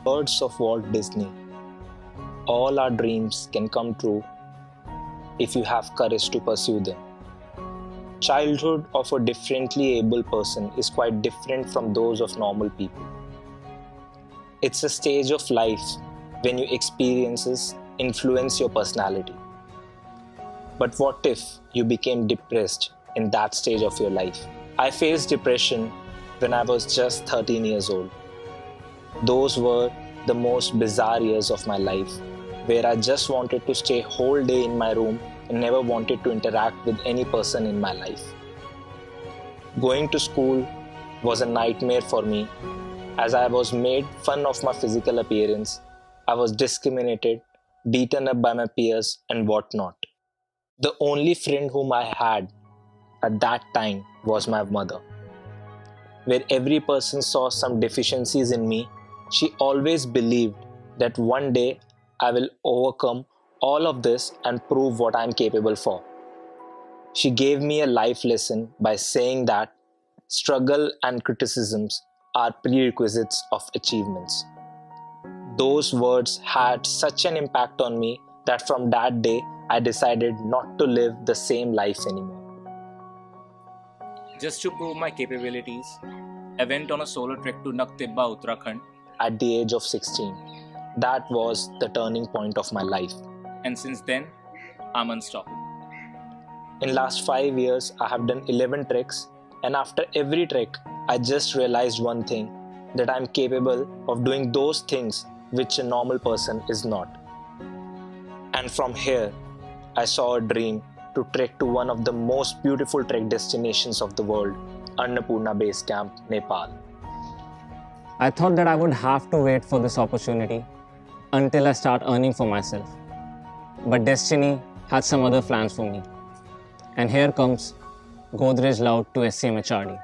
Words of Walt Disney. All our dreams can come true if you have courage to pursue them. Childhood of a differently able person is quite different from those of normal people. It's a stage of life when your experiences influence your personality. But what if you became depressed in that stage of your life? I faced depression when I was just 13 years old. Those were the most bizarre years of my life, where I just wanted to stay whole day in my room and never wanted to interact with any person in my life. Going to school was a nightmare for me, as I was made fun of my physical appearance. I was discriminated, beaten up by my peers and whatnot. The only friend whom I had at that time was my mother. Where every person saw some deficiencies in me, she always believed that one day I will overcome all of this and prove what I am capable for. She gave me a life lesson by saying that struggle and criticisms are prerequisites of achievements. Those words had such an impact on me that from that day I decided not to live the same life anymore. Just to prove my capabilities, I went on a solo trek to Naktibba, Uttarakhand. At the age of 16, that was the turning point of my life. And since then, I'm unstoppable. In last 5 years, I have done 11 treks, and after every trek, I just realized one thing, that I am capable of doing those things which a normal person is not. And from here, I saw a dream to trek to one of the most beautiful trek destinations of the world, Annapurna Base Camp, Nepal. I thought that I would have to wait for this opportunity until I start earning for myself. But destiny had some other plans for me. And here comes GODREJ LOUD to SCMHRD.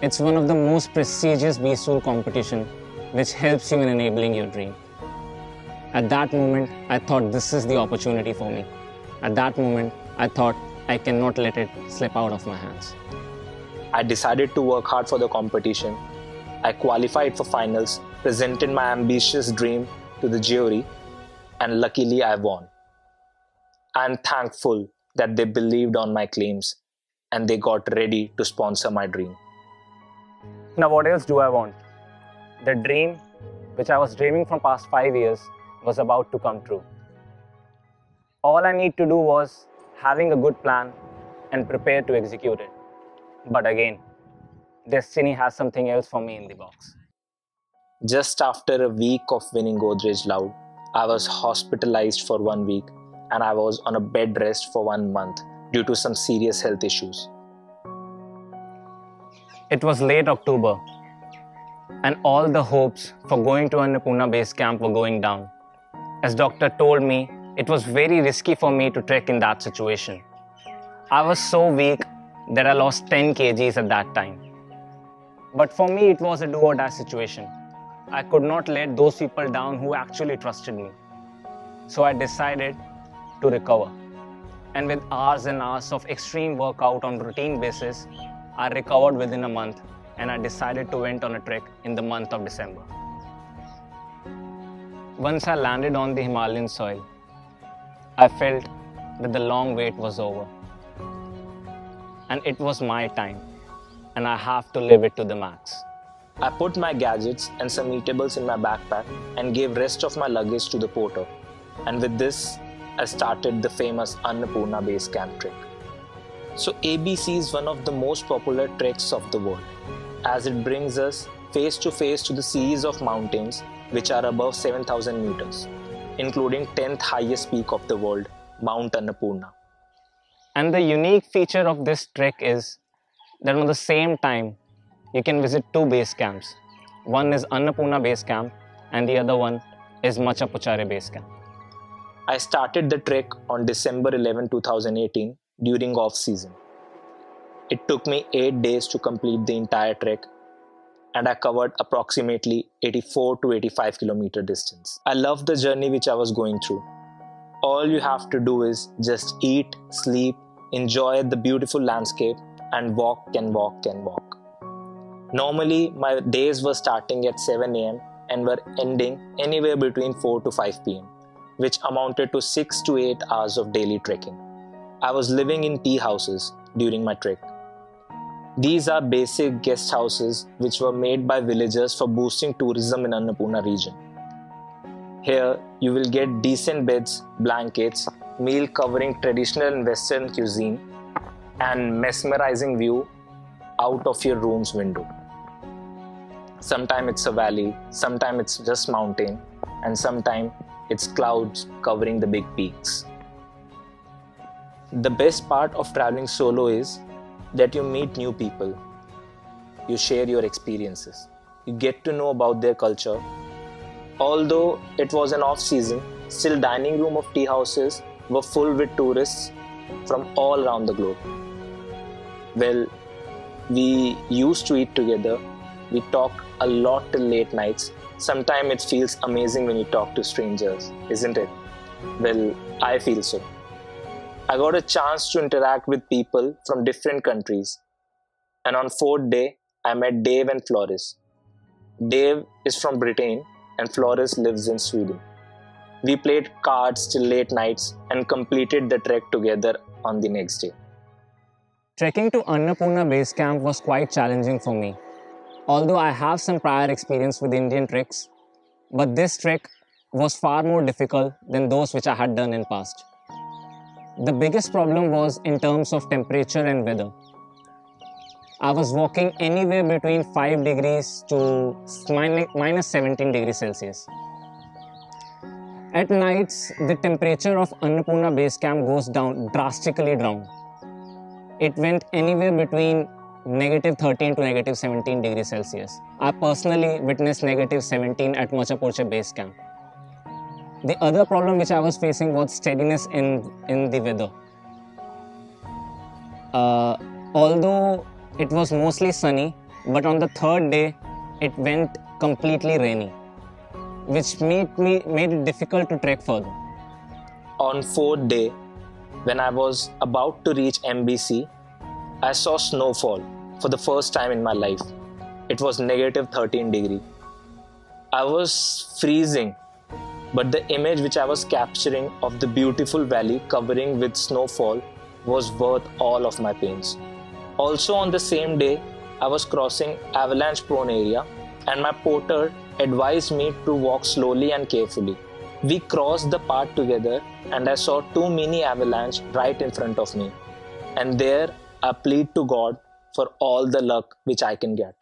It's one of the most prestigious beast tool competition which helps you in enabling your dream. At that moment, I thought this is the opportunity for me. At that moment, I thought I cannot let it slip out of my hands. I decided to work hard for the competition. I qualified for finals, presented my ambitious dream to the jury, and luckily I won. I am thankful that they believed on my claims and they got ready to sponsor my dream. Now what else do I want? The dream which I was dreaming from past 5 years was about to come true. All I need to do was having a good plan and prepare to execute it. But again, destiny has something else for me in the box. Just after a week of winning GODREJ LOUD, I was hospitalized for 1 week and I was on a bed rest for 1 month due to some serious health issues. It was late October and all the hopes for going to Annapurna Base Camp were going down. As doctor told me, it was very risky for me to trek in that situation. I was so weak that I lost 10 kgs at that time. But for me, it was a do or die situation. I could not let those people down who actually trusted me. So I decided to recover. And with hours and hours of extreme workout on routine basis, I recovered within a month and I decided to went on a trek in the month of December. Once I landed on the Himalayan soil, I felt that the long wait was over. And it was my time, and I have to live it to the max. I put my gadgets and some eatables in my backpack and gave rest of my luggage to the porter. And with this, I started the famous Annapurna Base Camp trek. So ABC is one of the most popular treks of the world, as it brings us face to face to the series of mountains which are above 7,000 meters, including 10th highest peak of the world, Mount Annapurna. And the unique feature of this trek is that on the same time, you can visit 2 base camps, One is Annapurna Base Camp and the other one is Machapuchare Base Camp. I started the trek on December 11, 2018 during off-season. It took me 8 days to complete the entire trek and I covered approximately 84 to 85 kilometer distance. I loved the journey which I was going through. All you have to do is just eat, sleep, enjoy the beautiful landscape and walk and walk and walk. Normally, my days were starting at 7 a.m. and were ending anywhere between 4 to 5 p.m., which amounted to 6 to 8 hours of daily trekking. I was living in tea houses during my trek. These are basic guest houses which were made by villagers for boosting tourism in Annapurna region. Here, you will get decent beds, blankets, meal covering traditional and Western cuisine, and mesmerizing view out of your room's window. Sometimes it's a valley, sometimes it's just mountain, and sometimes it's clouds covering the big peaks. The best part of traveling solo is that you meet new people. You share your experiences. You get to know about their culture. Although it was an off-season, still dining room of tea houses were full with tourists from all around the globe. Well, we used to eat together. We talk a lot till late nights. Sometimes it feels amazing when you talk to strangers, isn't it? Well, I feel so. I got a chance to interact with people from different countries. And on 4th day, I met Dave and Floris. Dave is from Britain and Floris lives in Sweden. We played cards till late nights and completed the trek together on the next day. Trekking to Annapurna Base Camp was quite challenging for me. Although I have some prior experience with Indian treks, but this trek was far more difficult than those which I had done in past. The biggest problem was in terms of temperature and weather. I was walking anywhere between 5 degrees to minus 17 degrees Celsius. At nights, the temperature of Annapurna Base Camp goes down drastically down. It went anywhere between negative 13 to negative 17 degrees Celsius. I personally witnessed negative 17 at Machapuchare Base Camp. The other problem which I was facing was steadiness in the weather. Although it was mostly sunny, but on the 3rd day, it went completely rainy, which made it difficult to trek further. On 4th day, when I was about to reach MBC, I saw snowfall for the first time in my life. It was negative 13 degrees. I was freezing, but the image which I was capturing of the beautiful valley covering with snowfall was worth all of my pains. Also on the same day, I was crossing avalanche-prone area and my porter advised me to walk slowly and carefully. We crossed the path together and I saw 2 mini avalanches right in front of me. And there I plead to God for all the luck which I can get,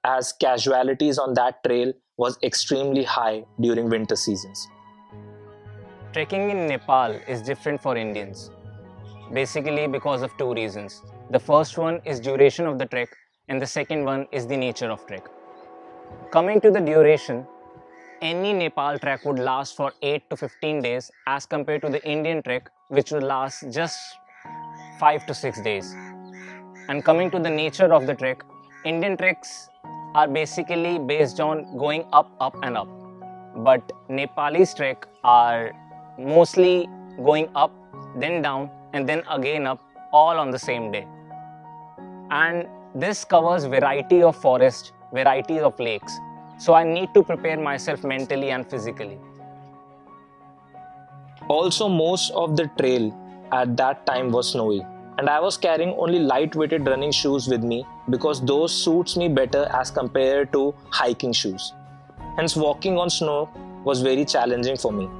as casualties on that trail was extremely high during winter seasons. Trekking in Nepal is different for Indians, basically because of 2 reasons. The first one is duration of the trek and the second one is the nature of trek. Coming to the duration, any Nepal trek would last for 8 to 15 days as compared to the Indian trek which would last just 5 to 6 days. And coming to the nature of the trek, Indian treks are basically based on going up, up and up. But Nepalese trek are mostly going up, then down and then again up, all on the same day. And this covers variety of forest, variety of lakes. So I need to prepare myself mentally and physically. Also, most of the trail at that time was snowy. And I was carrying only light-weighted running shoes with me because those suits me better as compared to hiking shoes. Hence, walking on snow was very challenging for me.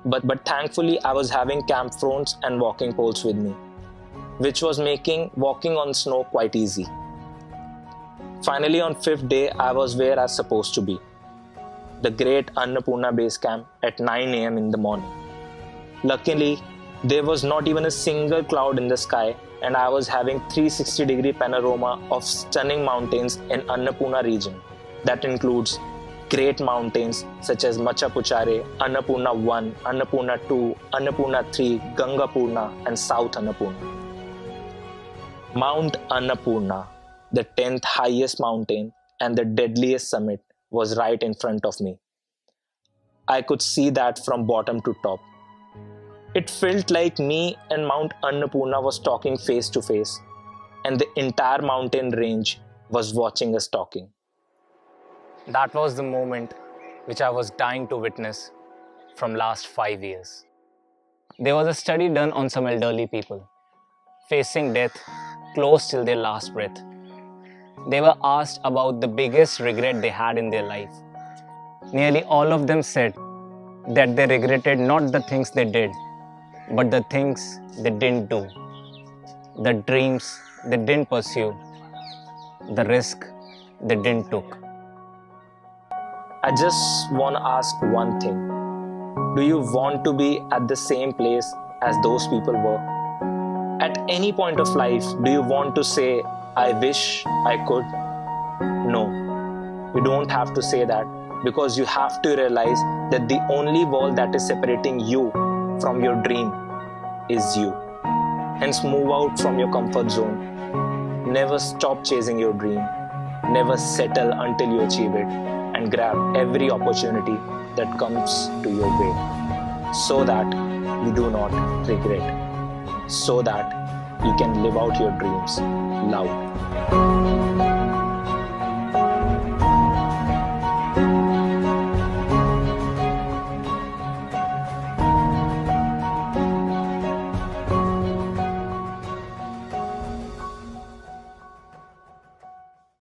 But thankfully, I was having camp fronts and walking poles with me, which was making walking on snow quite easy. Finally, on 5th day, I was where I was supposed to be, the great Annapurna Base Camp at 9 a.m. in the morning. Luckily, there was not even a single cloud in the sky and I was having 360-degree panorama of stunning mountains in Annapurna region, that includes great mountains such as Machapuchare, Annapurna 1, Annapurna 2, Annapurna 3, Gangapurna, and South Annapurna. Mount Annapurna, the 10th highest mountain and the deadliest summit, was right in front of me. I could see that from bottom to top. It felt like me and Mount Annapurna was talking face to face, and the entire mountain range was watching us talking. That was the moment which I was dying to witness from last 5 years. There was a study done on some elderly people, facing death close till their last breath. They were asked about the biggest regret they had in their life. Nearly all of them said that they regretted not the things they did, but the things they didn't do, the dreams they didn't pursue, the risk they didn't took. I just want to ask one thing. Do you want to be at the same place as those people were? At any point of life, do you want to say, I wish I could? No, you don't have to say that, because you have to realize that the only wall that is separating you from your dream is you. Hence, move out from your comfort zone. Never stop chasing your dream. Never settle until you achieve it, and grab every opportunity that comes to your way, so that you do not regret, so that you can live out your dreams loud.